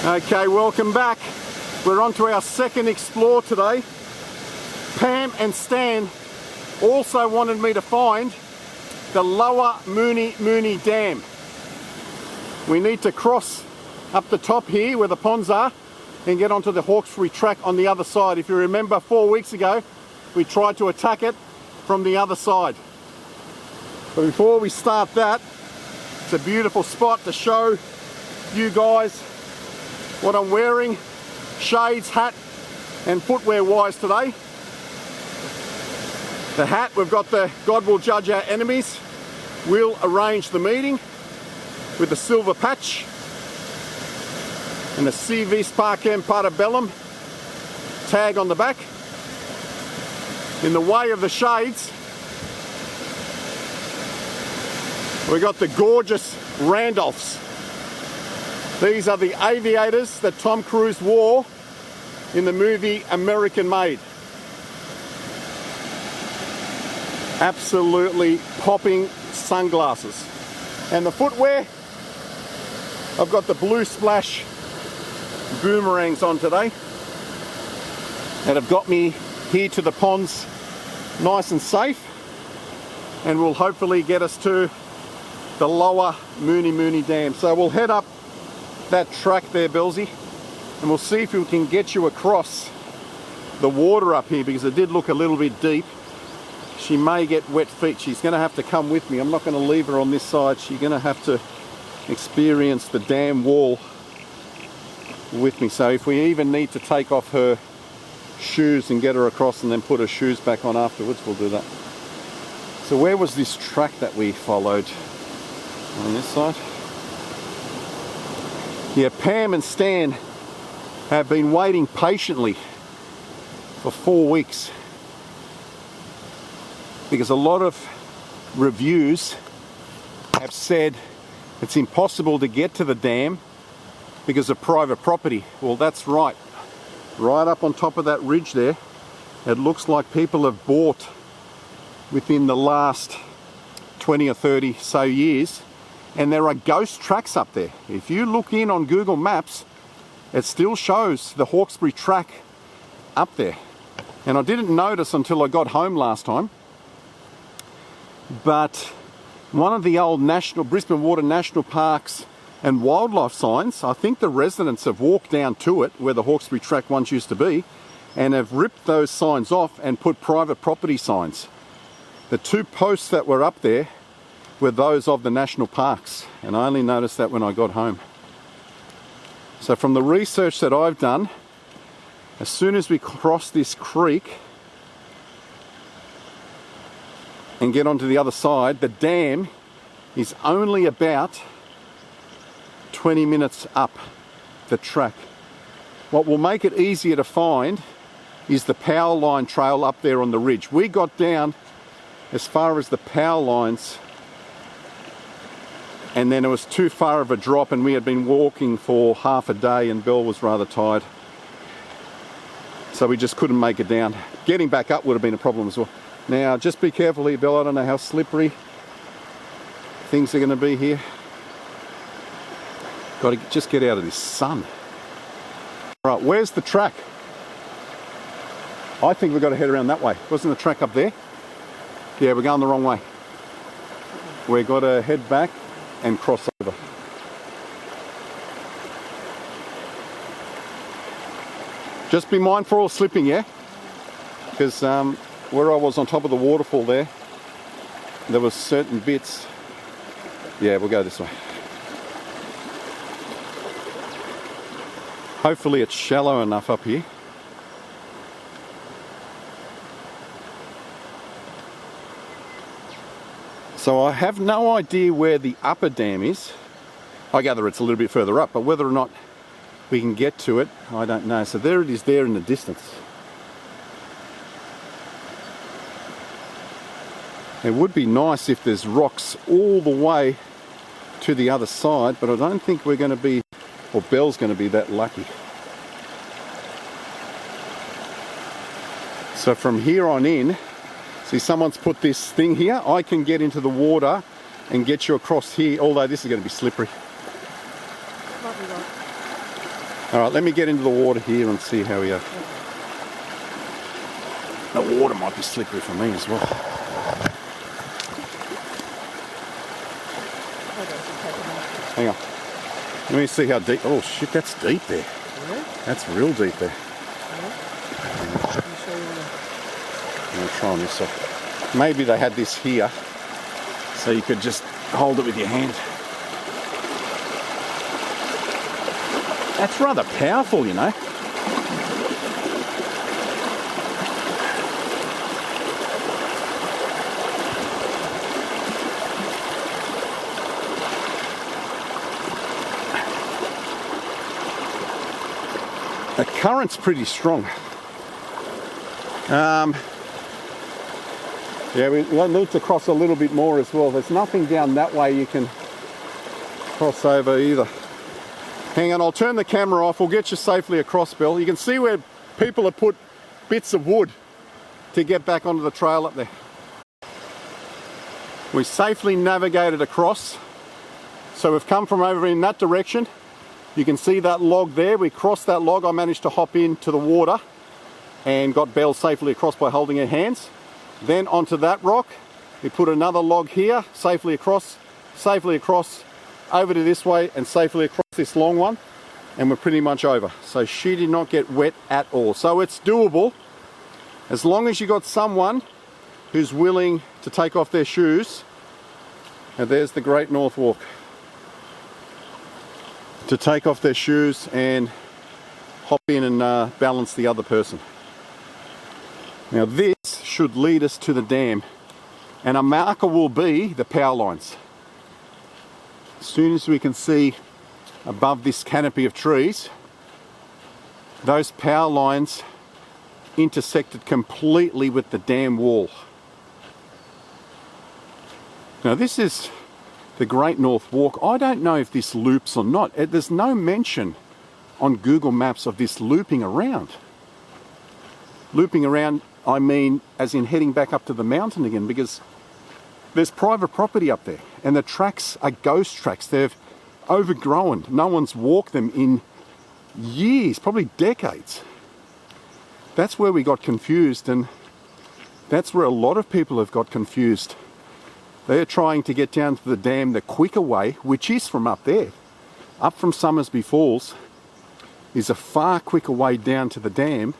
Okay, welcome back. We're on to our second explore today. Pam and Stan also wanted me to find the lower Mooney Dam. We need to cross up the top here where the ponds are and get onto the Hawkesbury track on the other side. If you remember 4 weeks ago, we tried to attack it from the other side. But before we start that, it's a beautiful spot to show you guys what I'm wearing, shades, hat and footwear wise today. The hat, we've got the God will judge our enemies, we'll arrange the meeting with the silver patch and the Si Vis Pacem Parabellum tag on the back. In the way of the shades, we got the gorgeous Randolphs. These are the aviators that Tom Cruise wore in the movie American Made. Absolutely popping sunglasses. And the footwear, I've got the Blue Splash boomerangs on today that have got me here to the ponds nice and safe, and will hopefully get us to the lower Mooney Dam. So we'll head up that track there, Belzy, and we'll see if we can get you across the water up here, because it did look a little bit deep. She may get wet feet. She's going to have to come with me. I'm not going to leave her on this side. She's going to have to experience the dam wall with me. So if we even need to take off her shoes and get her across and then put her shoes back on afterwards, we'll do that. So where was this track that we followed? On this side? Yeah, Pam and Stan have been waiting patiently for 4 weeks, because a lot of reviews have said it's impossible to get to the dam because of private property. Well, that's right. Right up on top of that ridge there, it looks like people have bought within the last 20 or 30 so years, and there are ghost tracks up there. If you look in on Google Maps, it still shows the Hawkesbury track up there. And I didn't notice until I got home last time, but one of the old Brisbane Water National Parks and wildlife signs, I think the residents have walked down to it where the Hawkesbury track once used to be and have ripped those signs off and put private property signs. The 2 posts that were up there were those of the national parks, and I only noticed that when I got home. So from the research that I've done, as soon as we cross this creek and get onto the other side, the dam is only about 20 minutes up the track. What will make it easier to find is the power line trail up there on the ridge. We got down as far as the power lines, and then it was too far of a drop, and we had been walking for half a day and Belle was rather tired. So we just couldn't make it down. Getting back up would have been a problem as well. Now, just be careful here, Belle. I don't know how slippery things are going to be here. Got to just get out of this sun. Right, where's the track? I think we've got to head around that way. Wasn't the track up there? Yeah, we're going the wrong way. We've got to head back and cross over. Just be mindful of slipping, yeah? Because where I was on top of the waterfall there were certain bits. Yeah, we'll go this way. Hopefully it's shallow enough up here. So I have no idea where the upper dam is. I gather it's a little bit further up, but whether or not we can get to it, I don't know. So there it is there in the distance. It would be nice if there's rocks all the way to the other side, but I don't think we're going to be, or Belle's going to be that lucky. So from here on in, see, someone's put this thing here. I can get into the water and get you across here, although this is going to be slippery. All right, let me get into the water here and see how we are. The water might be slippery for me as well. Hang on. Let me see how deep. Oh shit, that's deep there. Yeah? That's real deep there. Yeah. I'm going to try on this side. Maybe they had this here, so you could just hold it with your hand. That's rather powerful, you know. The current's pretty strong. Yeah, we need to cross a little bit more as well. There's nothing down that way you can cross over either. Hang on, I'll turn the camera off. We'll get you safely across, Bill. You can see where people have put bits of wood to get back onto the trail up there. We safely navigated across. So we've come from over in that direction. You can see that log there. We crossed that log. I managed to hop into the water and got Belle safely across by holding her hands. Then onto that rock. We put another log here, safely across, over to this way and safely across this long one, and we're pretty much over. So she did not get wet at all. So it's doable as long as you got someone who's willing to take off their shoes. And there's the Great North Walk. To take off their shoes and hop in and balance the other person. Now this should lead us to the dam, and a marker will be the power lines. As soon as we can see above this canopy of trees, those power lines intersected completely with the dam wall. Now this is the Great North Walk. I don't know if this loops or not. There's no mention on Google Maps of this looping around. Looping around, I mean as in heading back up to the mountain again, because there's private property up there and the tracks are ghost tracks. They've overgrown. No one's walked them in years, probably decades. That's where we got confused, and that's where a lot of people have got confused. They're trying to get down to the dam the quicker way, which is from up there. Up from Somersby Falls is a far quicker way down to the dam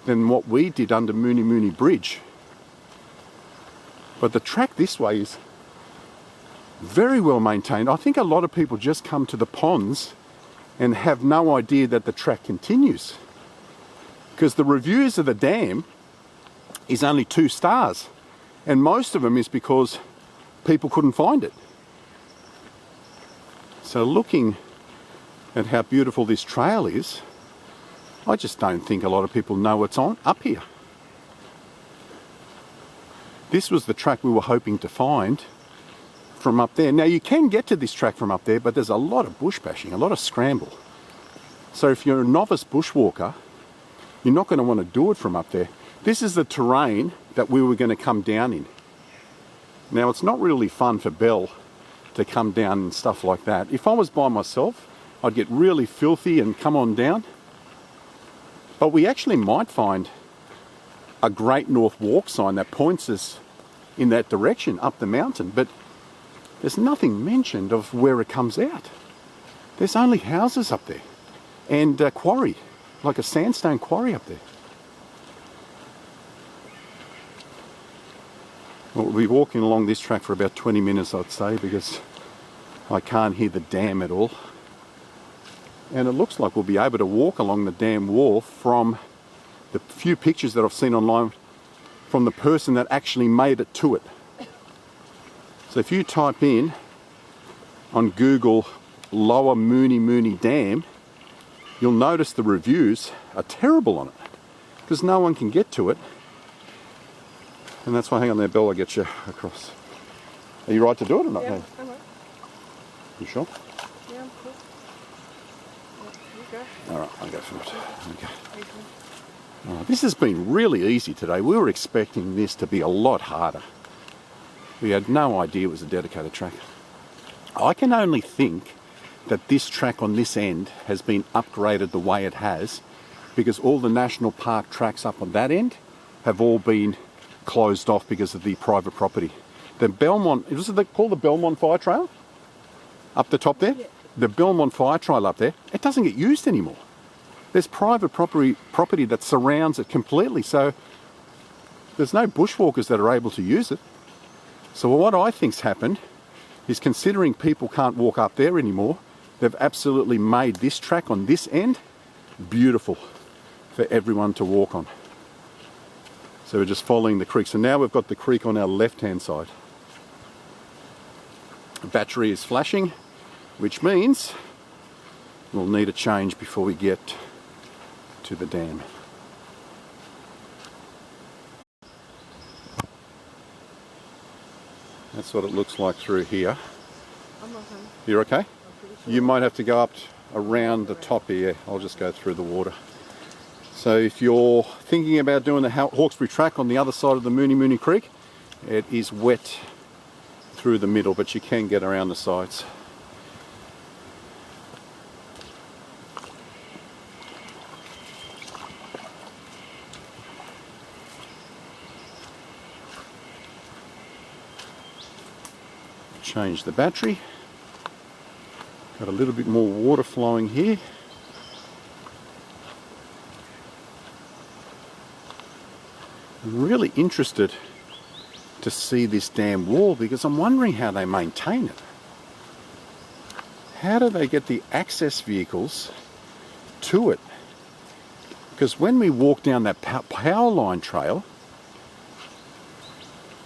than what we did under Mooney Bridge. But the track this way is very well maintained. I think a lot of people just come to the ponds and have no idea that the track continues, because the reviews of the dam is only 2 stars, and most of them is because people couldn't find it. So looking at how beautiful this trail is, I just don't think a lot of people know what's on up here. This was the track we were hoping to find from up there. Now you can get to this track from up there, but there's a lot of bush bashing, a lot of scramble. So if you're a novice bushwalker, you're not going to want to do it from up there. This is the terrain that we were going to come down in. Now it's not really fun for Belle to come down and stuff like that. If I was by myself, I'd get really filthy and come on down. But we actually might find a Great North Walk sign that points us in that direction up the mountain, but there's nothing mentioned of where it comes out. There's only houses up there and a quarry, like a sandstone quarry up there. Well, we'll be walking along this track for about 20 minutes, I'd say, because I can't hear the dam at all. And it looks like we'll be able to walk along the dam wall from the few pictures that I've seen online from the person that actually made it to it. So if you type in on Google Lower Mooney Dam, you'll notice the reviews are terrible on it because no one can get to it. And that's why, hang on there, Belle, I'll get you across. Are you right to do it or not? Yeah, I'm right. You sure? Yeah, I'm cool. Yeah, you go. All right, I'll go for it. Okay. All right, this has been really easy today. We were expecting this to be a lot harder. We had no idea it was a dedicated track. I can only think that this track on this end has been upgraded the way it has, because all the national park tracks up on that end have all been closed off because of the private property. The Belmont, is it called the Belmont Fire Trail? Up the top there? The Belmont Fire Trail up there, it doesn't get used anymore. There's private property that surrounds it completely, so there's no bushwalkers that are able to use it. So what I think's happened is, considering people can't walk up there anymore, they've absolutely made this track on this end beautiful for everyone to walk on. So we're just following the creek. So now we've got the creek on our left-hand side. The battery is flashing, which means we'll need a change before we get to the dam. That's what it looks like through here. I'm okay. You're okay? I'm pretty sure. You might have to go up around the top here. I'll just go through the water. So if you're thinking about doing the Hawkesbury track on the other side of the Mooney Creek, it is wet through the middle, but you can get around the sides. Change the battery. Got a little bit more water flowing here. I'm really interested to see this dam wall, because I'm wondering how they maintain it. How do they get the access vehicles to it? Because when we walk down that power line trail,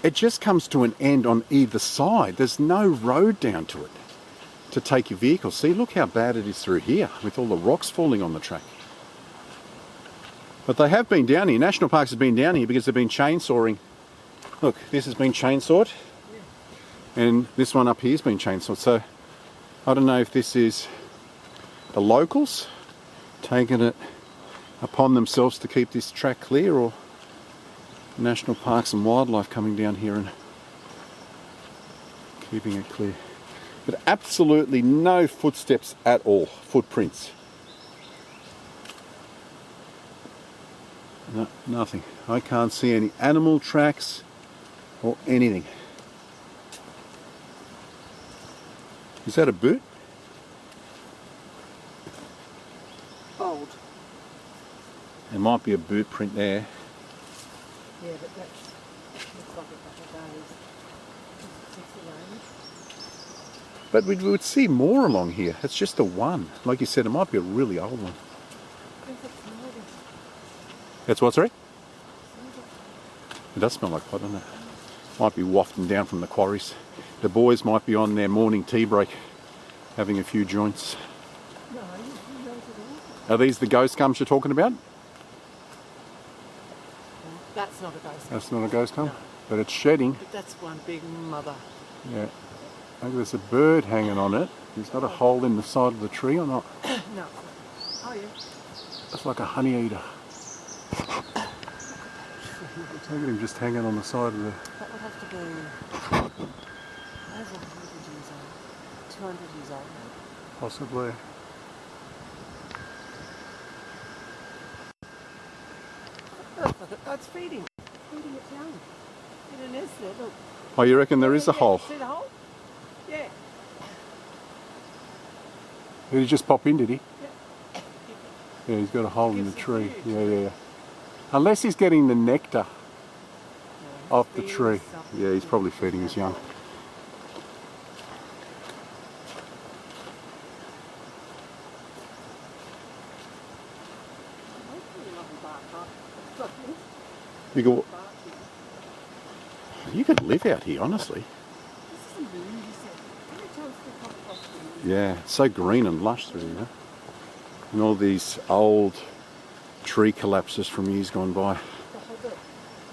it just comes to an end on either side. There's no road down to it to take your vehicle. See, look how bad it is through here with all the rocks falling on the track. But they have been down here. National Parks have been down here because they've been chainsawing. Look, this has been chainsawed, and this one up here has been chainsawed. So I don't know if this is the locals taking it upon themselves to keep this track clear, or National Parks and Wildlife coming down here and keeping it clear. But absolutely no footsteps at all, footprints. No, nothing. I can't see any animal tracks or anything. Is that a boot? Old. There might be a boot print there. Yeah, but looks like a couple of days. It's the range. But we would see more along here. It's just the one. Like you said, it might be a really old one. That's what, sorry? It does smell like pot, doesn't it? Might be wafting down from the quarries. The boys might be on their morning tea break, having a few joints. No, you know it all. Are these the ghost gums you're talking about? That's not a ghost. That's not a ghost gum, No. but it's shedding. But that's one big mother. Yeah. Maybe there's a bird hanging on it. He's got a hole in the side of the tree or not? No. Oh yeah. It's like a honey eater. Look at him just hanging on the side of the... That would have to be over 100 years old. 200 years old. Possibly. Oh, it's feeding. Feeding its young. In a nest there, look. Oh, you reckon there is a Yeah, hole? see the hole? Yeah. Did he just pop in, did he? Yeah. Yeah, he's got a hole in the Gives tree. the Yeah. Unless he's getting the nectar No, off the feeds tree. something. Yeah, he's probably feeding his young. You could live out here, honestly. This is a moon, you said. How many times do we come across the moon? Yeah, it's so green and lush through here. And all these old tree collapses from years gone by. The hobbit.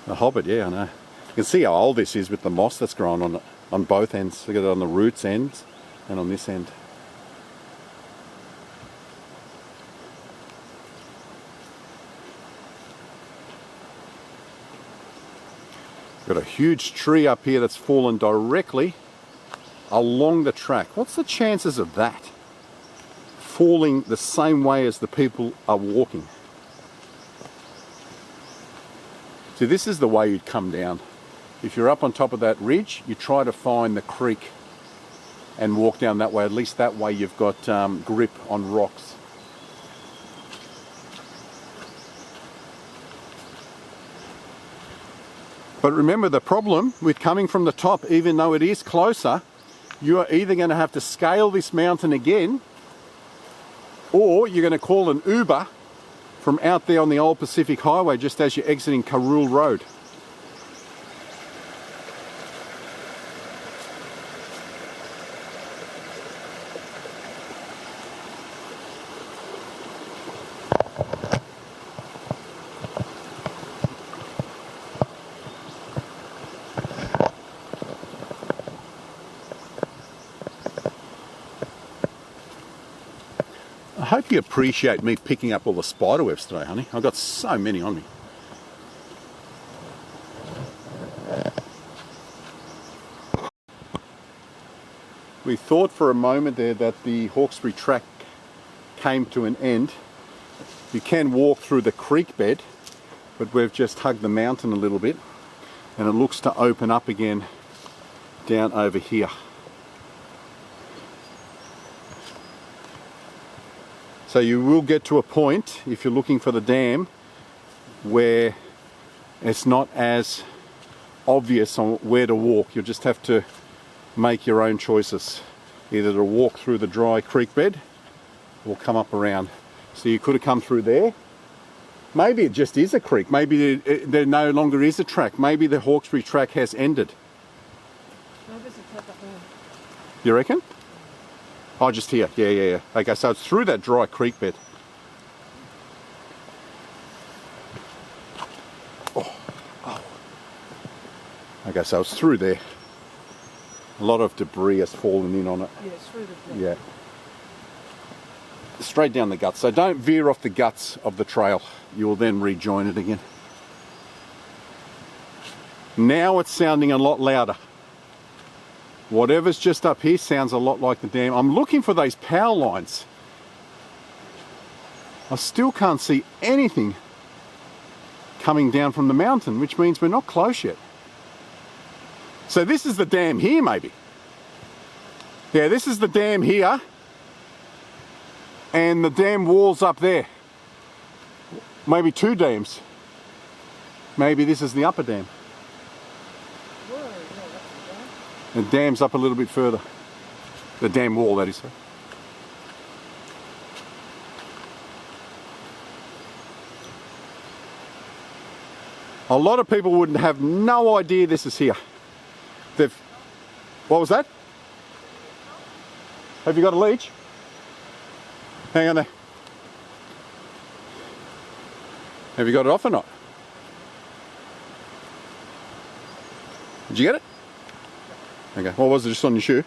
The Hobbit, yeah, I know. You can see how old this is with the moss that's grown on both ends. Look at it on the roots ends and on this end. Got a huge tree up here that's fallen directly along the track. What's the chances of that? falling the same way as the people are walking. See, this is the way you'd come down. If you're up on top of that ridge, you try to find the creek and walk down that way. At least that way you've got grip on rocks. But remember, the problem with coming from the top, even though it is closer, you are either going to have to scale this mountain again, or you're going to call an Uber from out there on the old Pacific Highway just as you're exiting Karul Road. I hope you appreciate me picking up all the spider webs today, honey. I've got so many on me. We thought for a moment there that the Hawkesbury track came to an end. You can walk through the creek bed, but we've just hugged the mountain a little bit and it looks to open up again down over here. So you will get to a point, if you're looking for the dam, where it's not as obvious on where to walk. You'll just have to make your own choices, either to walk through the dry creek bed or come up around. So you could have come through there. Maybe it just is a creek. Maybe there no longer is a track. Maybe the Hawkesbury track has ended. No, there's a track up there. You reckon? Oh, just here. Yeah. Okay, so it's through that dry creek bed. Oh. Okay, so it's through there. A lot of debris has fallen in on it. Yeah, it's through the bed. Yeah. Straight down the guts. So don't veer off the guts of the trail. You will then rejoin it again. Now it's sounding a lot louder. Whatever's just up here sounds a lot like the dam. I'm looking for those power lines. I still can't see anything coming down from the mountain, which means we're not close yet. So this is the dam here, maybe. Yeah, this is the dam here. And the dam wall's up there. Maybe two dams. Maybe this is the upper dam. The dam's up a little bit further. The dam wall, that is. A lot of people wouldn't have no idea this is here. What was that? Have you got a leech? Hang on there. Have you got it off or not? Did you get it? Okay, what was it, just on your shoe?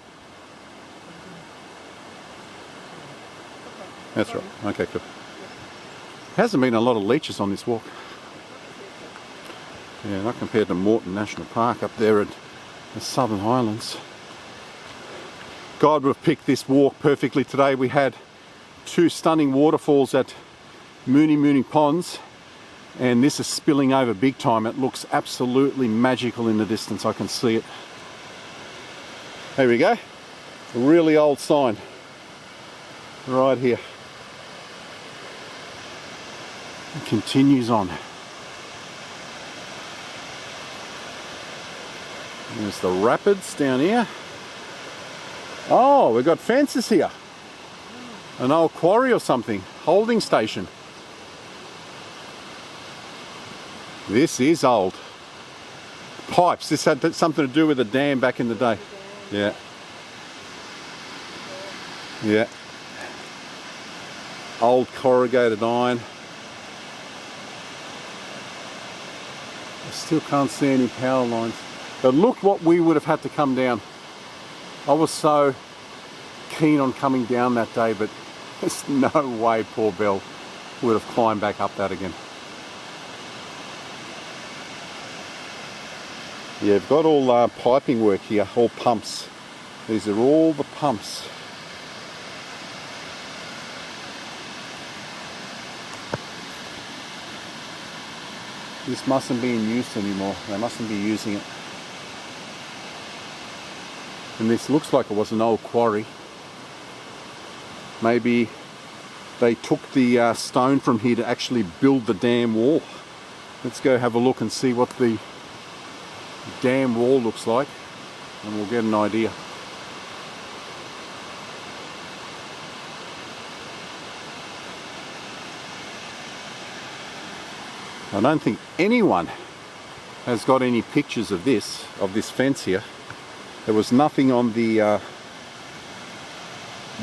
That's right, okay, cool. Hasn't been a lot of leeches on this walk. Yeah, not compared to Moreton National Park up there at the Southern Highlands. God, we've picked this walk perfectly today. We had two stunning waterfalls at Mooney Ponds, and this is spilling over big time. It looks absolutely magical in the distance. I can see it. There we go. A really old sign right here. It continues on. There's the rapids down here. Oh, we've got fences here. An old quarry or something. Holding station. This is old. Pipes. This had something to do with a dam back in the day. Yeah. Yeah. Old corrugated iron. I still can't see any power lines. But look what we would have had to come down. I was so keen on coming down that day, but there's no way poor Belle would have climbed back up that again. Yeah, we've got all piping work here, all pumps. These are all the pumps. This mustn't be in use anymore. They mustn't be using it. And this looks like it was an old quarry. Maybe they took the stone from here to actually build the dam wall. Let's go have a look and see what the dam wall looks like, and we'll get an idea. I don't think anyone has got any pictures of this fence here. There was nothing on the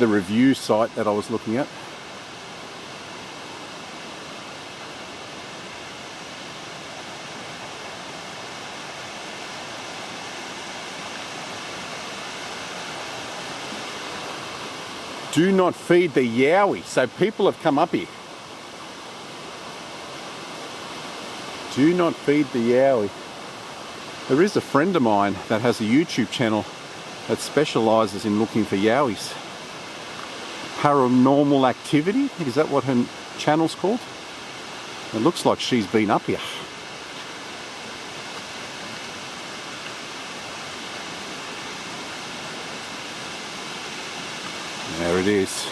review site that I was looking at. Do not feed the yowie. So people have come up here. Do not feed the yowie. There is a friend of mine that has a YouTube channel that specialises in looking for yowies. Paranormal Activity, is that what her channel's called? It looks like she's been up here. There it is,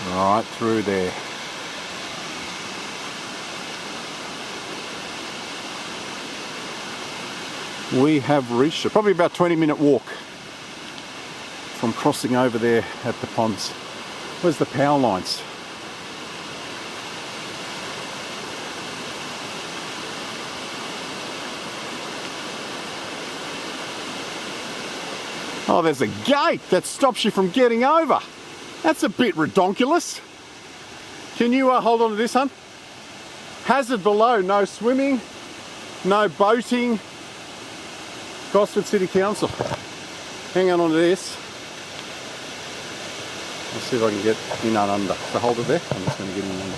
right through there. We have reached it, probably about 20-minute walk from crossing over there at the ponds. Where's the power lines? Oh, there's a gate that stops you from getting over. That's a bit redonkulous. Can you hold on to this, hun? Hazard below, no swimming, no boating. Gosford City Council. Hang on to this. Let's see if I can get in and under. So hold it there. I'm just going to get in and under.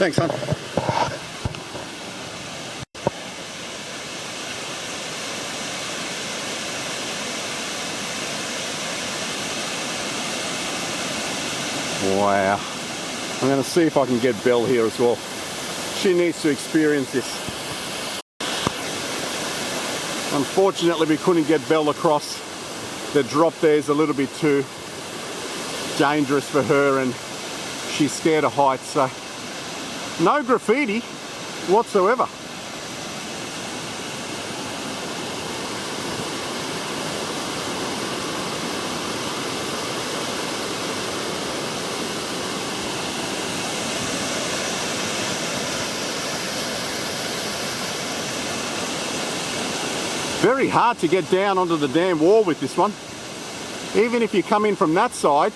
Thanks, son. Wow. I'm going to see if I can get Belle here as well. She needs to experience this. Unfortunately, we couldn't get Belle across. The drop there is a little bit too dangerous for her, and she's scared of heights, so no graffiti whatsoever. Very hard to get down onto the dam wall with this one. Even if you come in from that side,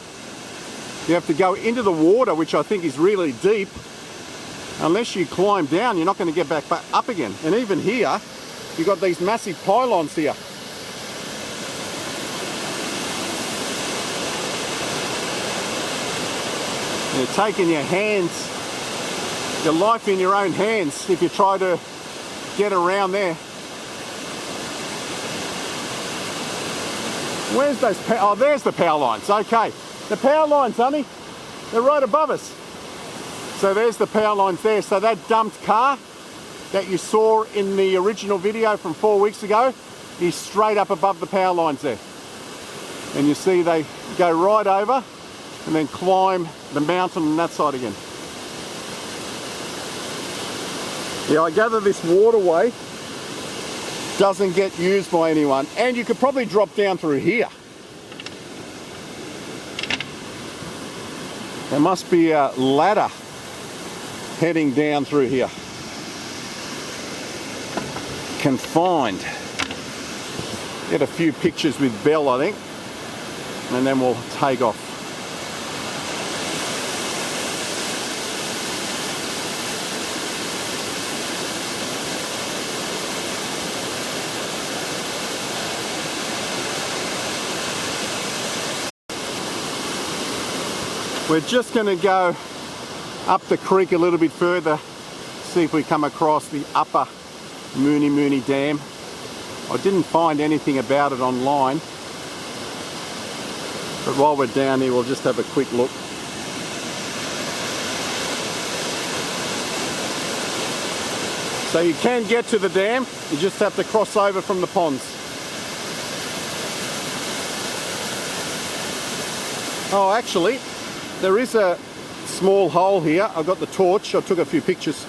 you have to go into the water, which I think is really deep. Unless you climb down, you're not going to get back up again. And even here, you've got these massive pylons here. You're taking your hands, your life in your own hands if you try to get around there. Where's those oh, there's the power lines. Okay, the power lines, honey, they're right above us. So there's the power lines there. So that dumped car that you saw in the original video from 4 weeks ago is straight up above the power lines there. And you see they go right over and then climb the mountain on that side again. Yeah, I gather this waterway doesn't get used by anyone, and you could probably drop down through here. There must be a ladder heading down through here. Can find. Get a few pictures with Belle, I think, and then we'll take off. We're just going to go up the creek a little bit further, see if we come across the upper Mooney Dam. I didn't find anything about it online, but while we're down here we'll just have a quick look. So you can get to the dam, you just have to cross over from the ponds. Oh, actually, there is a small hole here. I've got the torch. I took a few pictures.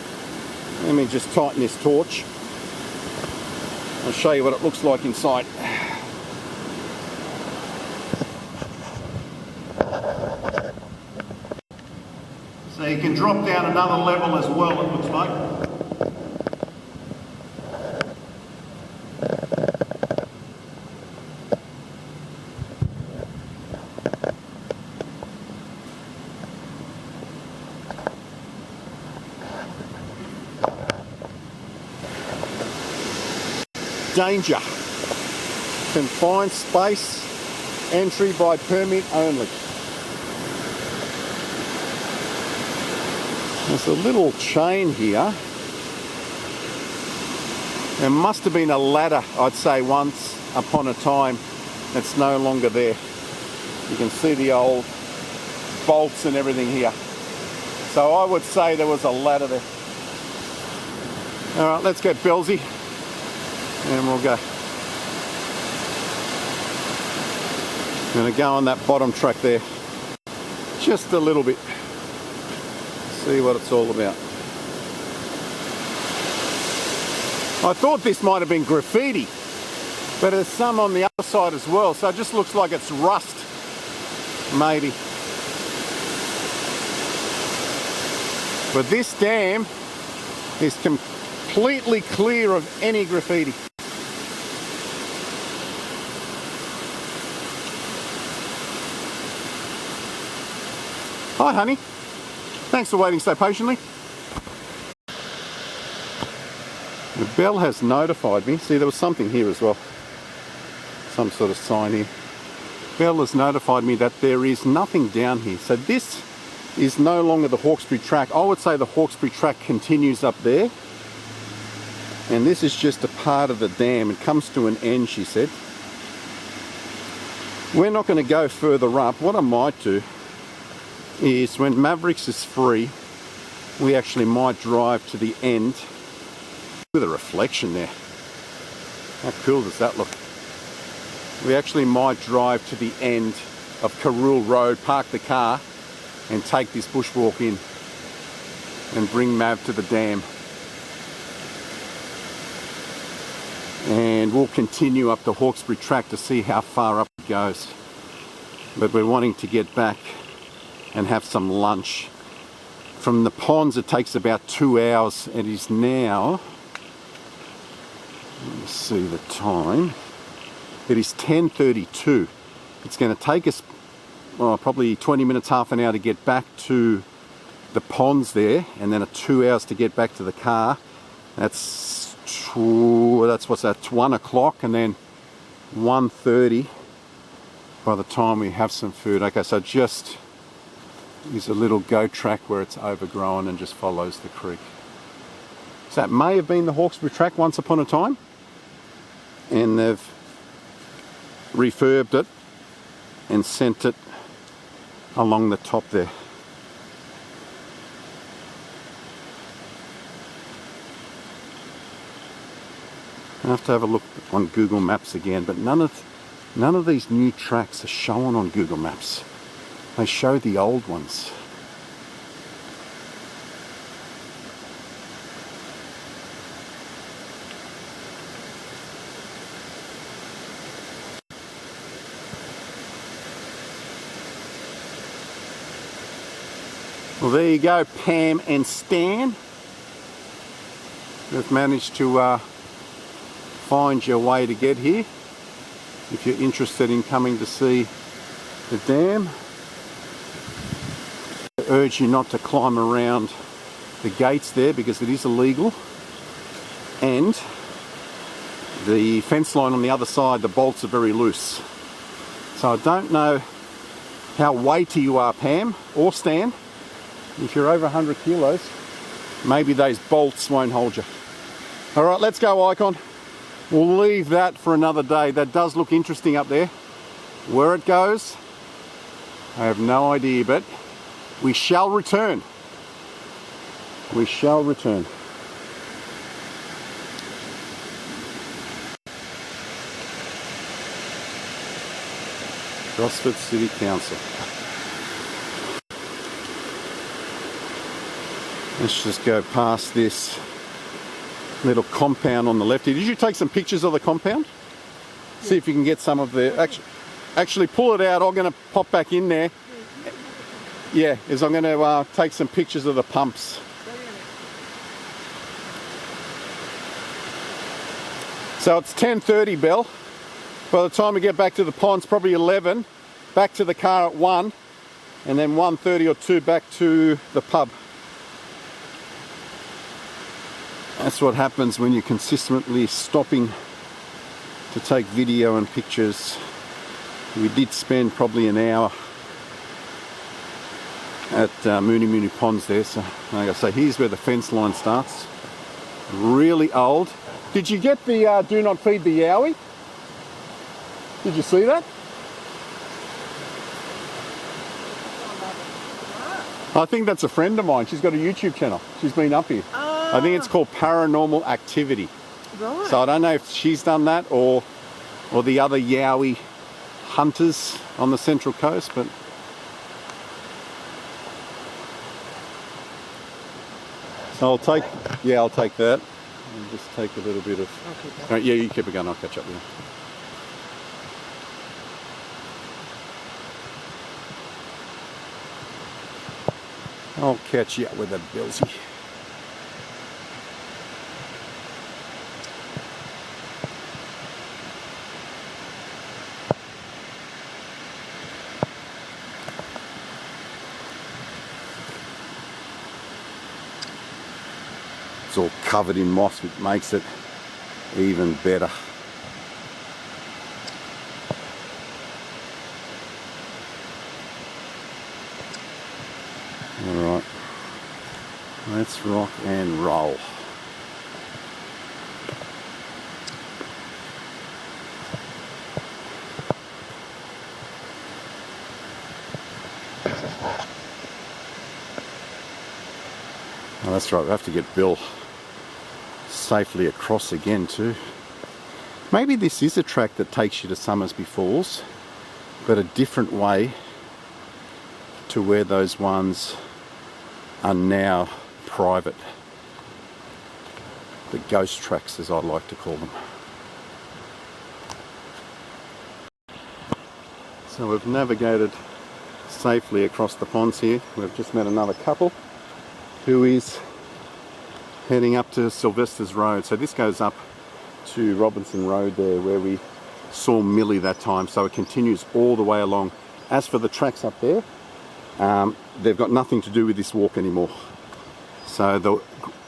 Let me just tighten this torch. I'll show you what it looks like inside. So you can drop down another level as well, it looks like. Danger. Confined space. Entry by permit only. There's a little chain here. There must have been a ladder, I'd say, once upon a time. That's no longer there. You can see the old bolts and everything here. So I would say there was a ladder there. All right, let's get Belsy. And we'll go. I'm going to go on that bottom track there. Just a little bit. See what it's all about. I thought this might have been graffiti, but there's some on the other side as well, so it just looks like it's rust, maybe. But this dam is completely clear of any graffiti. Hi honey, thanks for waiting so patiently. The bell has notified me. See, there was something here as well. Some sort of sign here. Bell has notified me that there is nothing down here. So this is no longer the Hawkesbury track. I would say the Hawkesbury track continues up there. And this is just a part of the dam. It comes to an end, she said. We're not going to go further up. What I might do is when Mavericks is free, we actually might drive to the end. With a reflection there. How cool does that look? We actually might drive to the end of Carrool Road, park the car and take this bushwalk in and bring Mav to the dam. And we'll continue up the Hawkesbury track to see how far up it goes. But we're wanting to get back and have some lunch. From the ponds it takes about 2 hours. It is now, let me see the time, it is 10:32. It's going to take us probably 20 minutes, half an hour to get back to the ponds there, and then 2 hours to get back to the car. That's what's that, 1 o'clock, and then 1:30 by the time we have some food. Okay, so just is a little goat track where it's overgrown and just follows the creek. So that may have been the Hawkesbury track once upon a time, and they've refurbed it and sent it along the top there. I have to have a look on Google Maps again, but none of these new tracks are shown on Google Maps. They show the old ones. Well, there you go, Pam and Stan. You've managed to find your way to get here. If you're interested in coming to see the dam, I urge you not to climb around the gates there because it is illegal, and the fence line on the other side, the bolts are very loose. So I don't know how weighty you are, Pam, or Stan. If you're over 100 kilos, maybe those bolts won't hold you. All right, let's go, Icon. We'll leave that for another day. That does look interesting up there. Where it goes, I have no idea, but we shall return. We shall return. Gosford City Council. Let's just go past this little compound on the left here. Did you take some pictures of the compound? Yeah. See if you can get some of the... Actually pull it out. I'm going to pop back in there. Yeah, as I'm going to take some pictures of the pumps. So it's 10:30, Belle. By the time we get back to the ponds, probably 11. Back to the car at 1. And then 1:30 or 2 back to the pub. That's what happens when you're consistently stopping to take video and pictures. We did spend probably an hour at Mooney Ponds there. So like I say, here's where the fence line starts. Really old. Did you get the do not feed the yowie? Did you see that? I think that's a friend of mine. She's got a YouTube channel. She's been up here. I think it's called Paranormal Activity. Right. So I don't know if she's done that or the other yowie hunters on the Central Coast, but so I'll take that and just take a little bit of. Yeah, you keep it going. I'll catch up with you. I'll catch you up with that, Billsy. It's all covered in moss, which makes it even better. All right, let's rock and roll. Oh, that's right, we have to get Bill safely across again too. Maybe this is a track that takes you to Somersby Falls, but a different way to where those ones are now private. The ghost tracks, as I like to call them. So we've navigated safely across the ponds here. We've just met another couple who is heading up to Sylvester's Road. So this goes up to Robinson Road there where we saw Millie that time. So it continues all the way along. As for the tracks up there, they've got nothing to do with this walk anymore. So the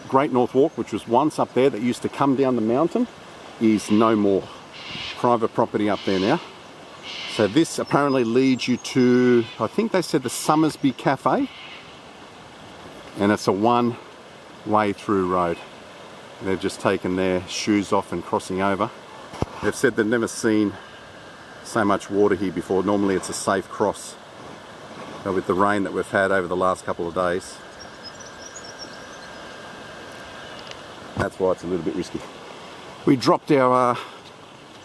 Great North Walk, which was once up there that used to come down the mountain, is no more. Private property up there now. So this apparently leads you to, I think they said the Somersby Cafe. And it's a one-way through road. They've just taken their shoes off and crossing over. They've said they've never seen so much water here before. Normally it's a safe cross. But with the rain that we've had over the last couple of days, that's why it's a little bit risky. We dropped our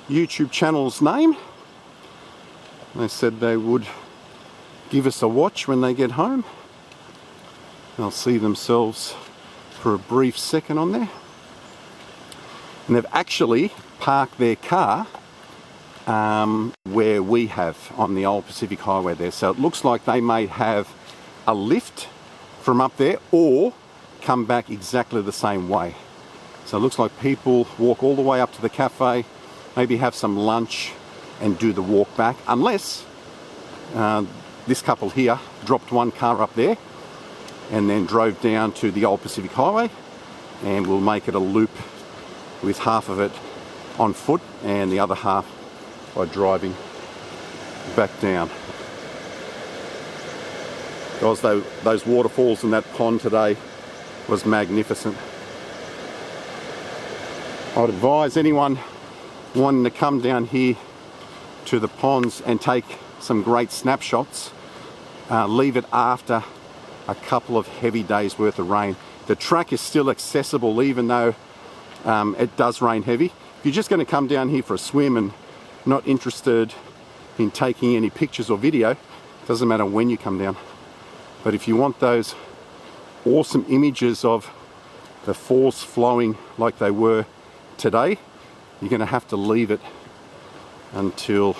YouTube channel's name. They said they would give us a watch when they get home. They'll see themselves for a brief second on there. And they've actually parked their car where we have on the old Pacific Highway there. So it looks like they may have a lift from up there or come back exactly the same way. So it looks like people walk all the way up to the cafe, maybe have some lunch and do the walk back, unless this couple here dropped one car up there and then drove down to the old Pacific Highway, and we'll make it a loop with half of it on foot and the other half by driving back down. Guys, those waterfalls in that pond today was magnificent. I'd advise anyone wanting to come down here to the ponds and take some great snapshots, leave it after a couple of heavy days worth of rain. The track is still accessible even though it does rain heavy. If you're just going to come down here for a swim and not interested in taking any pictures or video, it doesn't matter when you come down. But if you want those awesome images of the falls flowing like they were today, you're going to have to leave it until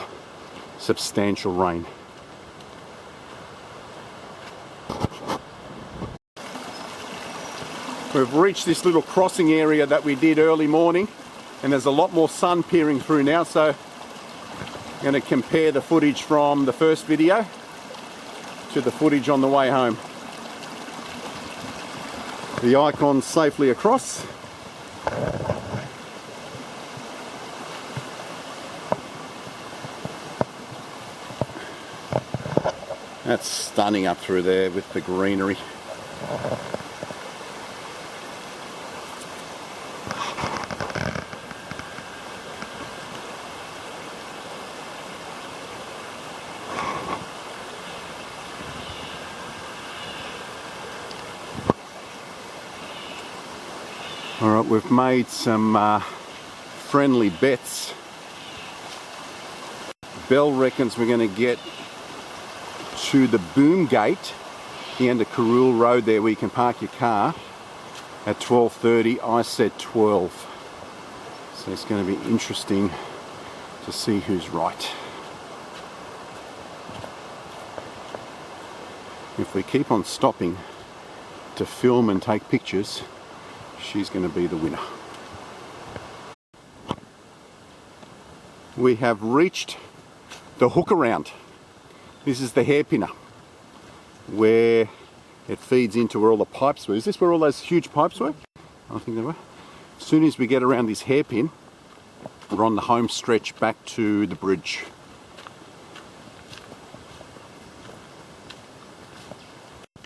substantial rain. We've reached this little crossing area that we did early morning, and there's a lot more sun peering through now, so I'm going to compare the footage from the first video to the footage on the way home. The icon's safely across. That's stunning up through there with the greenery. Alright, we've made some friendly bets. Bell reckons we're going to get to the boom gate, the end of Carrul Road there where you can park your car, at 12:30. I said 12. So it's going to be interesting to see who's right. If we keep on stopping to film and take pictures, she's going to be the winner. We have reached the hook around. This is the hairpinner where it feeds into where all the pipes were. Is this where all those huge pipes were? I think they were. As soon as we get around this hairpin, we're on the home stretch back to the bridge.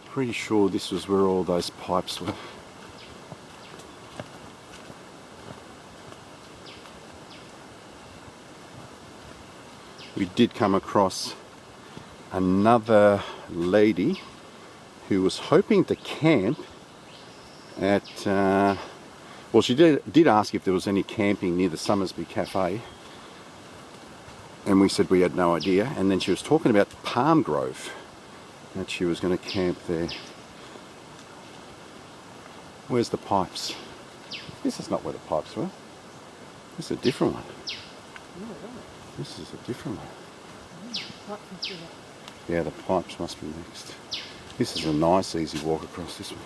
Pretty sure this was where all those pipes were. We did come across another lady who was hoping to camp at, well, she did ask if there was any camping near the Somersby cafe, and we said we had no idea. And then she was talking about Palm Grove, that she was going to camp there. Where's the pipes? This is not where the pipes were. This is a different one. This is a different one. Yeah, the pipes must be next. This is a nice, easy walk across this one.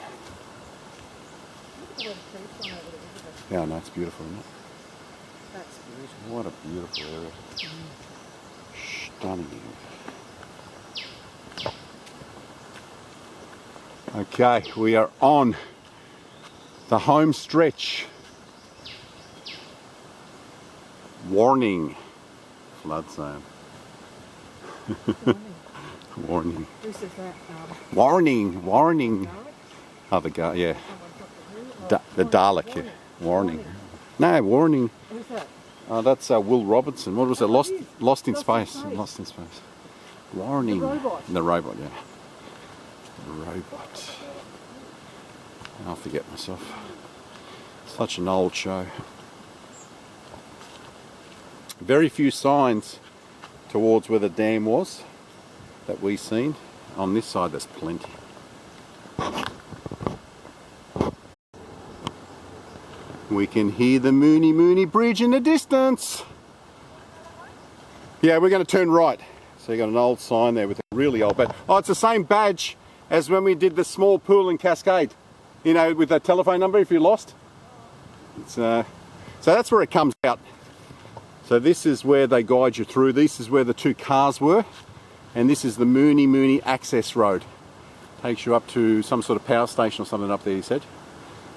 Yeah, no, it's beautiful, isn't it? That's beautiful. What a beautiful area. Stunning area. Okay, we are on the home stretch. Warning. Flood zone. Warning. This is that. Warning. Warning. Garlic? Oh, the guy, yeah. Oh, The Dalek, yeah. Warning. No, warning. Who's that? That's Will Robinson. What was it? Lost in Lost in Space. Space. Lost in Space. Warning. The robot. The robot, yeah. The robot. I'll forget myself. Such an old show. Very few signs towards where the dam was that we seen. On this side there's plenty. We can hear the Mooney Bridge in the distance. Yeah, we're going to turn right. So you got an old sign there with a really old badge. Oh, it's the same badge as when we did the small pool in Cascade. You know, with that telephone number if you're lost. It's, so that's where it comes out. So this is where they guide you through. This is where the two cars were. And this is the Mooney access road. Takes you up to some sort of power station or something up there, he said.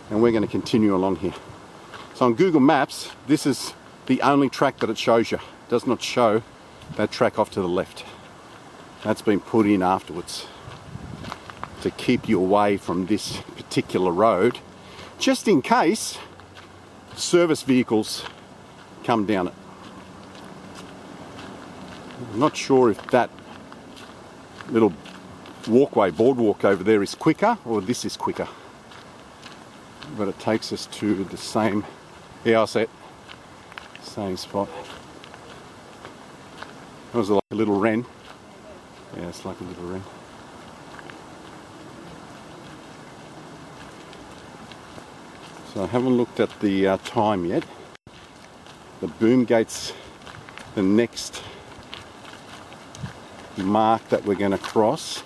And we're going to continue along here. So on Google Maps, this is the only track that it shows you. It does not show that track off to the left. That's been put in afterwards. to keep you away from this particular road, just in case service vehicles come down it. I'm not sure if that little walkway, boardwalk over there is quicker or this is quicker. But it takes us to the same, yeah, I said, same spot. That was like a little wren. Yeah, it's like a little wren. So I haven't looked at the time yet. The boom gate's the next mark that we're going to cross,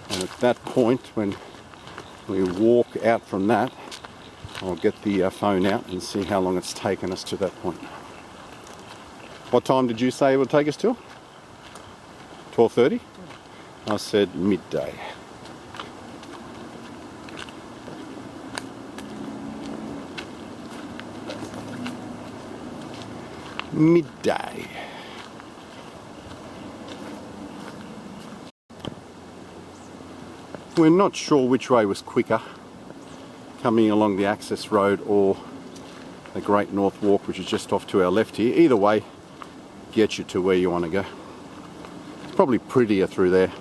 and at that point, when we walk out from that, I'll get the phone out and see how long it's taken us to that point. What time did you say it would take us till? 12:30? I said midday. Midday. We're not sure which way was quicker, coming along the access road or the Great North Walk, which is just off to our left here. Either way gets you to where you want to go. It's probably prettier through there.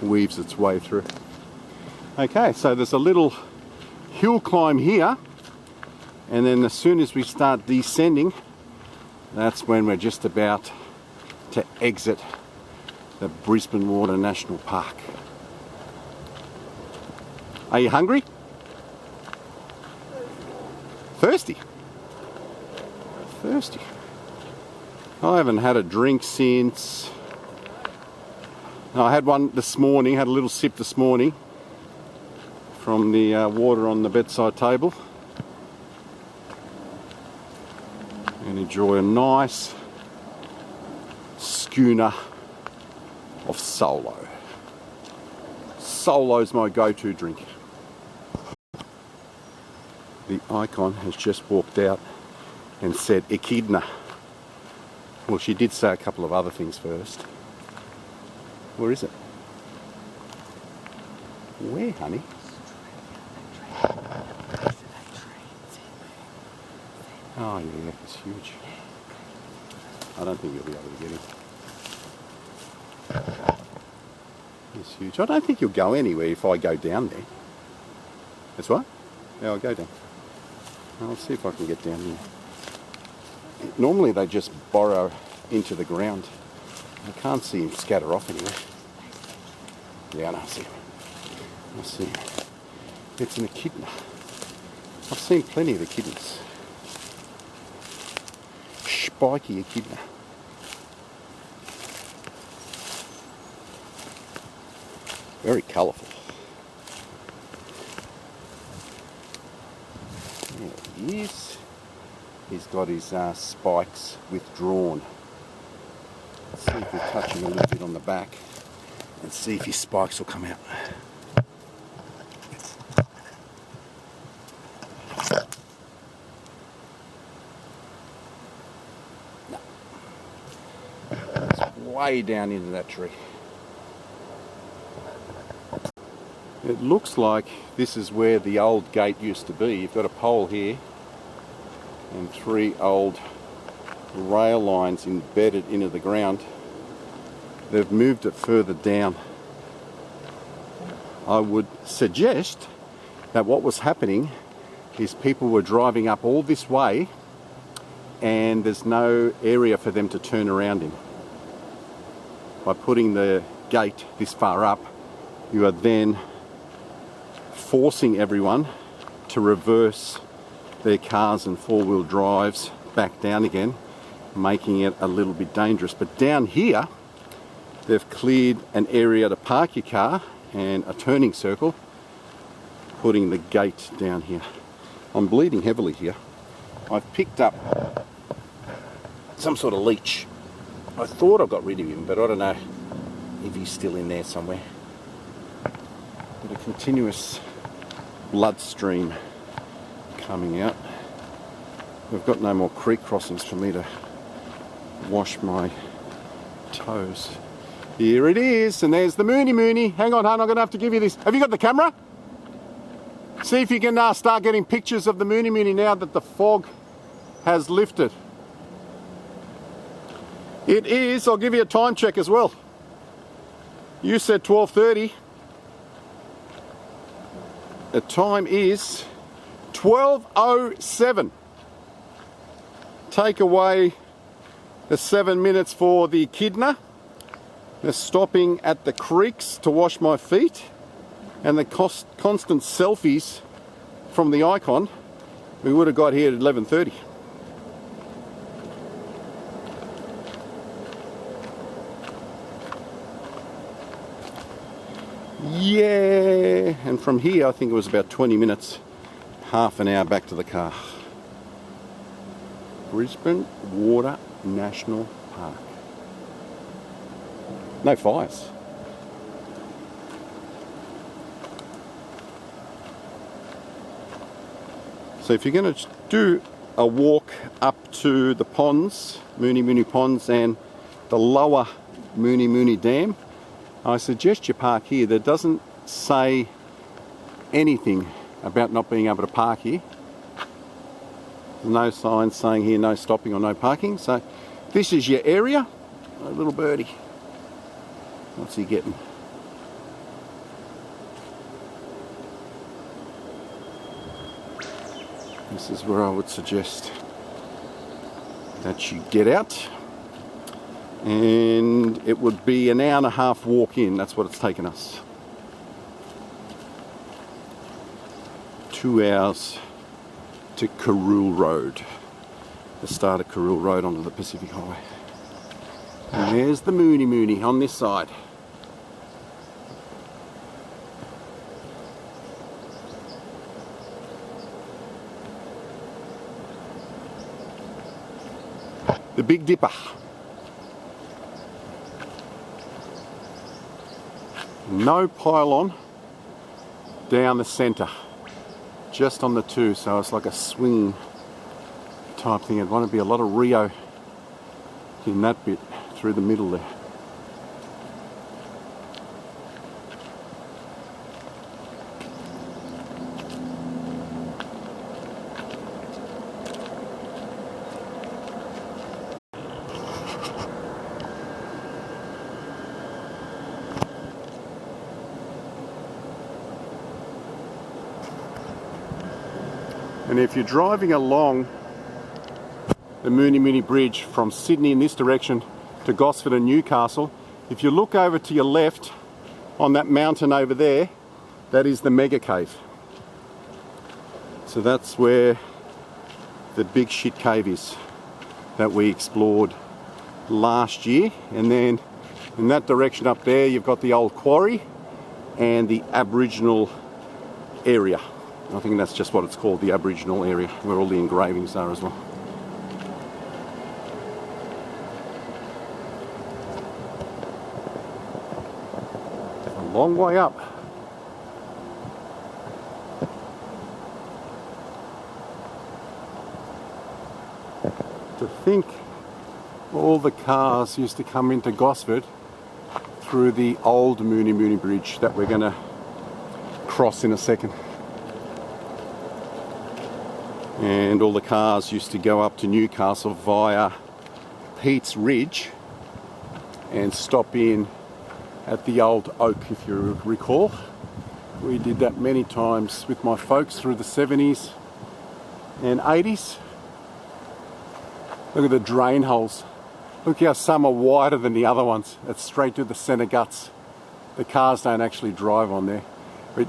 Weaves its way through. Okay, so there's a little hill climb here, and then as soon as we start descending, that's when we're just about to exit the Brisbane Water National Park. Are you hungry? Thirsty? Thirsty. I haven't had a drink since... I had one this morning, had a little sip this morning from the water on the bedside table. And enjoy a nice schooner of Solo. Solo's my go-to drink. The icon has just walked out and said Echidna. Well, she did say a couple of other things first. Where is it? Where, honey? Oh yeah, it's huge. I don't think you'll be able to get him. It's huge. I don't think you'll go anywhere if I go down there. That's what? Yeah, I'll go down. I'll see if I can get down here. Normally they just burrow into the ground. I can't see him scatter off anywhere. Yeah, I see him. I see him. It's an echidna. I've seen plenty of echidnas. Spiky echidna. Very colourful. There he is. He's got his spikes withdrawn. Let's see if we touch him a little bit on the back and see if his spikes will come out. No. It's way down into that tree. It looks like this is where the old gate used to be. You've got a pole here and 3 old rail lines embedded into the ground. They've moved it further down. I would suggest that what was happening is people were driving up all this way and there's no area for them to turn around in. By putting the gate this far up, you are then forcing everyone to reverse their cars and 4-wheel drives back down again, making it a little bit dangerous. But down here, they've cleared an area to park your car and a turning circle, putting the gate down here. I'm bleeding heavily here. I've picked up some sort of leech. I thought I got rid of him, but I don't know if he's still in there somewhere. But a continuous blood stream coming out. We've got no more creek crossings for me to wash my toes. Here it is, and there's the Mooney. Hang on, hon, I'm going to have to give you this. Have you got the camera? See if you can start getting pictures of the Mooney now that the fog has lifted. It is, I'll give you a time check as well. You said 12:30. The time is 12:07. Take away the 7 minutes for the echidna, the stopping at the creeks to wash my feet, and the constant selfies from the icon. We would have got here at 11:30. Yeah, and from here I think it was about 20 minutes, half an hour back to the car. Brisbane Water National Park. No fires. So if you're going to do a walk up to the ponds, Mooney Ponds, and the lower Mooney Dam, I suggest you park here. That doesn't say anything about not being able to park here. There's no sign saying here no stopping or no parking. So this is your area. A little birdie. What's he getting? This is where I would suggest that you get out. And it would be an hour and a half walk in. That's what it's taken us. 2 hours to Carrool Road, the start of Carrool Road onto the Pacific Highway. And there's the Mooney on this side. The Big Dipper. No pylon down the centre, just on the two, so it's like a swing type thing. It'd want to be a lot of Rio in that bit through the middle there. And if you're driving along the Mooney Bridge from Sydney in this direction to Gosford and Newcastle, if you look over to your left on that mountain over there, that is the Mega Cave. So that's where the big shit cave is that we explored last year. And then in that direction up there, you've got the old quarry and the Aboriginal area. I think that's just what it's called, the Aboriginal area, where all the engravings are as well. A long way up. To think all the cars used to come into Gosford through the old Mooney Bridge that we're going to cross in a second. And all the cars used to go up to Newcastle via Pete's Ridge and stop in at the old Oak, if you recall. We did that many times with my folks through the 70s and 80s. Look at the drain holes. Look how some are wider than the other ones. It's straight to the centre guts. The cars don't actually drive on there. But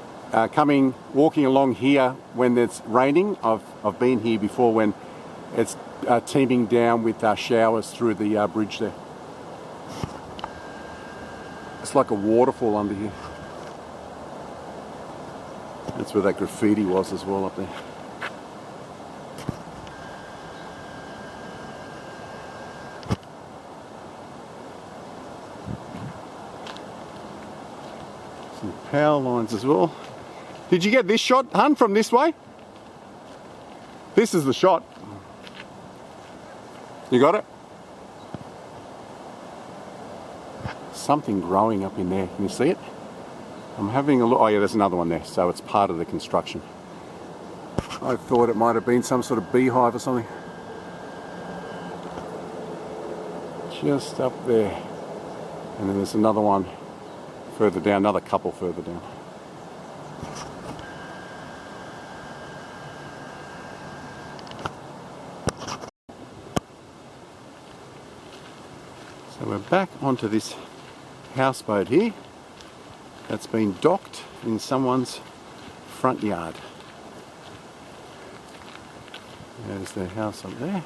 walking along here when it's raining, I've been here before when it's teeming down with showers through the bridge there. It's like a waterfall under here. That's where that graffiti was as well up there. Some power lines as well. Did you get this shot, hun, from this way? This is the shot. You got it? something growing up in there. Can you see it? I'm having a look. Oh yeah, there's another one there. So it's part of the construction. I thought it might have been some sort of beehive or something. Just up there. And then there's another one further down, another couple further down. So we're back onto this houseboat here that's been docked in someone's front yard. There's their house up there.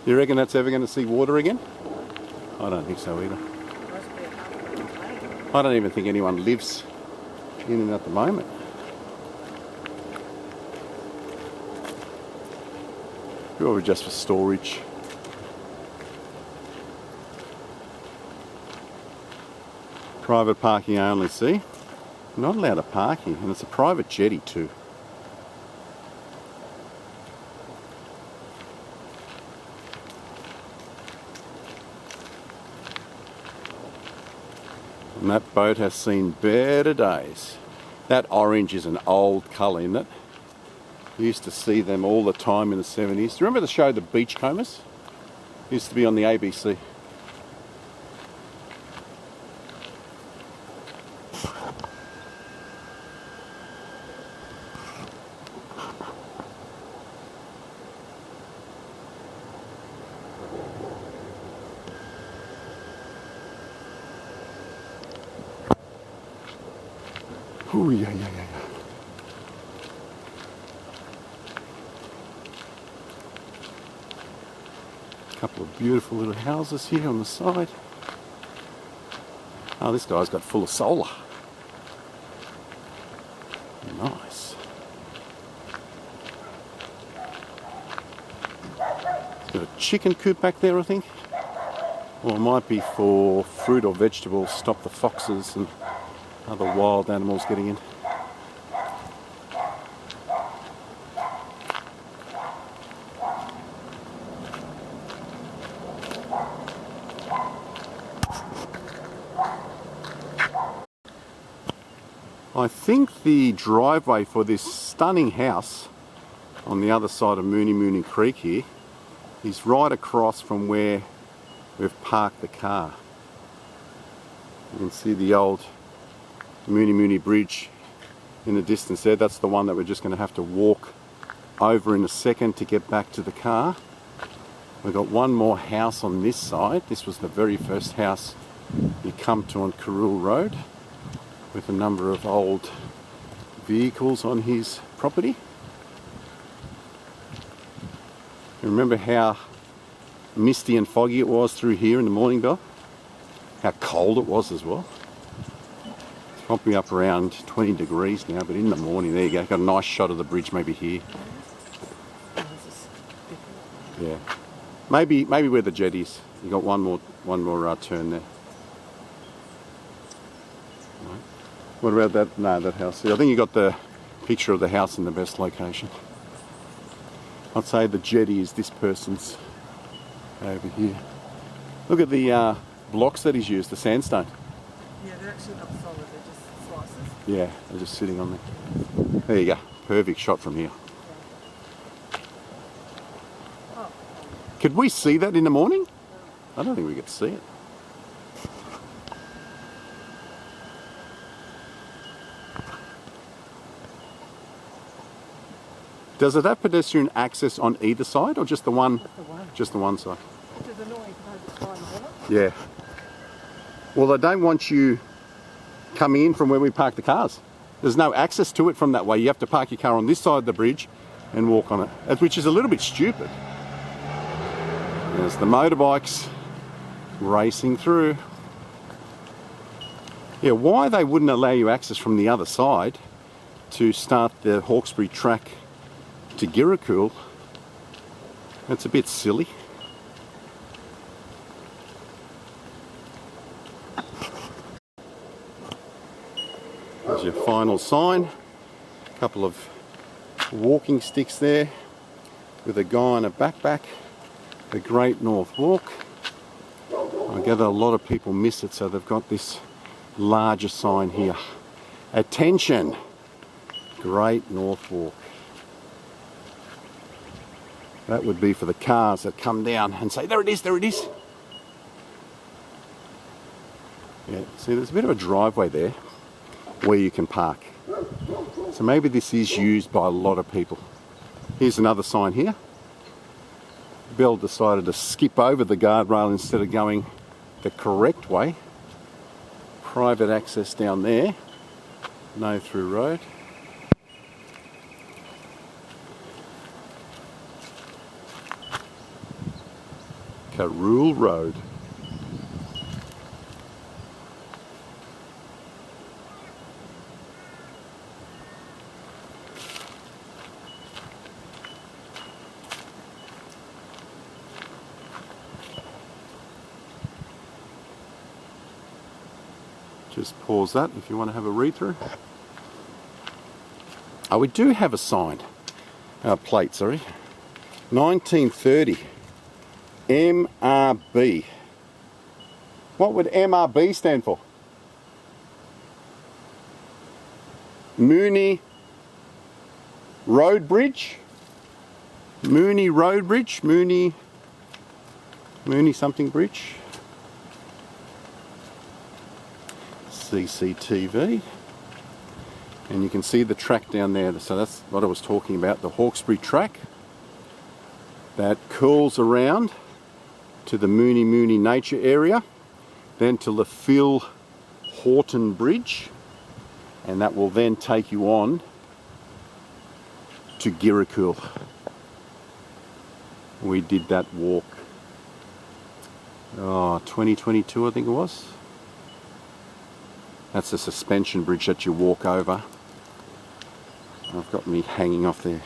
You reckon that's ever going to see water again? I don't think so either. I don't even think anyone lives in it at the moment. Probably just for storage. Private parking only, see? Not allowed to park here, and it's a private jetty too. And that boat has seen better days. That orange is an old colour, isn't it? You used to see them all the time in the 70s. Do you remember the show The Beachcombers? It used to be on the ABC. Ooh, yeah. Couple of beautiful little houses here on the side. Oh, this guy's got full of solar. Nice. Got a chicken coop back there, I think. Or it might be for fruit or vegetables, stop the foxes and other wild animals getting in. I think the driveway for this stunning house on the other side of Mooney Creek here is right across from where we've parked the car. You can see the old Mooney Bridge in the distance there. That's the one that we're just going to have to walk over in a second to get back to the car. We've got one more house on this side. This was the very first house you come to on Carroll Road, with a number of old vehicles on his property. You remember how misty and foggy it was through here in the morning, Belle? How cold it was as well. It's probably up around 20 degrees now, but in the morning, there you go. Got a nice shot of the bridge maybe here. Yeah. Maybe where the jetty is. You got one more turn there. Right. What about that? No, that house. I think you got the picture of the house in the best location. I'd say the jetty is this person's over here. Look at the blocks that he's used, the sandstone. Yeah, they're actually not solid, they're just slices. Yeah, they're just sitting on there. There you go. Perfect shot from here. Oh. Could we see that in the morning? I don't think we could see it. Does it have pedestrian access on either side, or just the one? Just the one. Just the one side. Which is annoying because it's fine, isn't it? Yeah. Well, they don't want you coming in from where we park the cars. There's no access to it from that way. You have to park your car on this side of the bridge and walk on it, which is a little bit stupid. There's the motorbikes racing through. Yeah, why they wouldn't allow you access from the other side to start the Hawkesbury track to Giracool, that's a bit silly. There's your final sign. A couple of walking sticks there with a guy on a backpack. The Great North Walk. I gather a lot of people miss it, so they've got this larger sign here. Attention! Great North Walk. That would be for the cars that come down and say, there it is, there it is. Yeah, see, there's a bit of a driveway there where you can park. So maybe this is used by a lot of people. Here's another sign here. Bill decided to skip over the guardrail instead of going the correct way. Private access down there. No through road. Karul Road. Just pause that if you want to have a read through. Oh, we do have a sign. Plate, sorry. 1930. MRB. What would MRB stand for? Mooney Road Bridge? Mooney Road Bridge? Mooney something bridge? CCTV. And you can see the track down there. So that's what I was talking about, the Hawkesbury track that curls around to the Mooney nature area, then to the Phil Horton Bridge, and that will then take you on to Girrakul. We did that walk, 2022 I think it was. That's a suspension bridge that you walk over. I've got me hanging off there.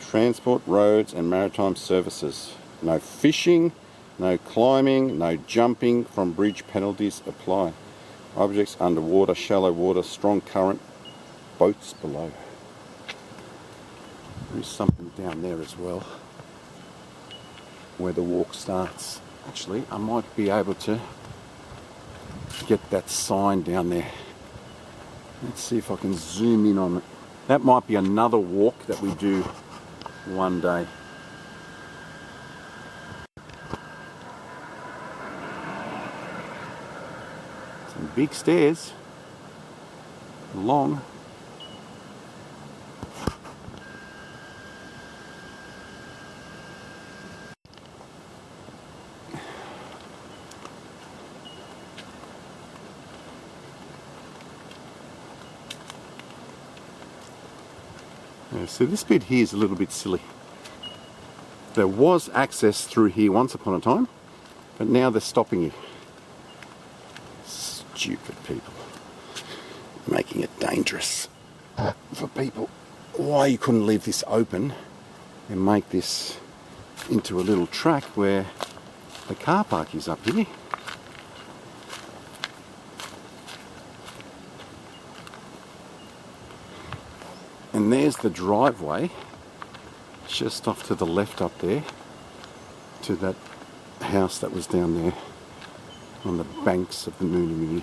Transport, roads and maritime services. No fishing, no climbing, no jumping from bridge, penalties apply. Objects underwater, shallow water, strong current, boats below. There's something down there as well where the walk starts. Actually, I might be able to get that sign down there. Let's see if I can zoom in on it. That might be another walk that we do one day. Some big stairs, long. Yeah, so this bit here is a little bit silly. There was access through here once upon a time, but now they're stopping you. Stupid people. Making it dangerous for people. Why you couldn't leave this open and make this into a little track where the car park is up here. And there's the driveway just off to the left up there to that house that was down there on the banks of the Mooney.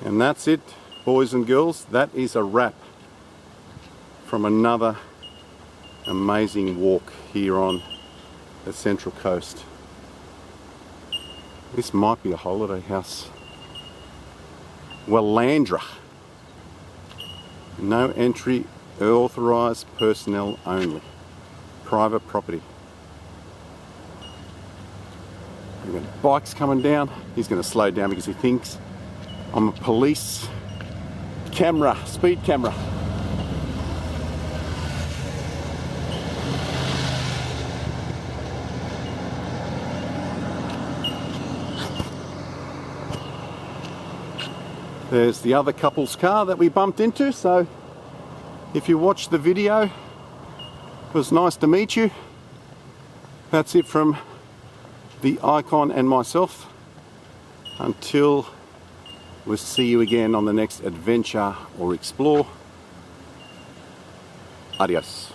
And that's it, boys and girls. That is a wrap from another amazing walk here on the Central Coast. This might be a holiday house. Willandra. No entry, authorised personnel only. Private property. We've got bikes coming down. He's going to slow down because he thinks I'm a police camera, speed camera. There's the other couple's car that we bumped into, so if you watched the video, it was nice to meet you. That's it from the Icon and myself. Until we see you again on the next adventure or explore. Adios.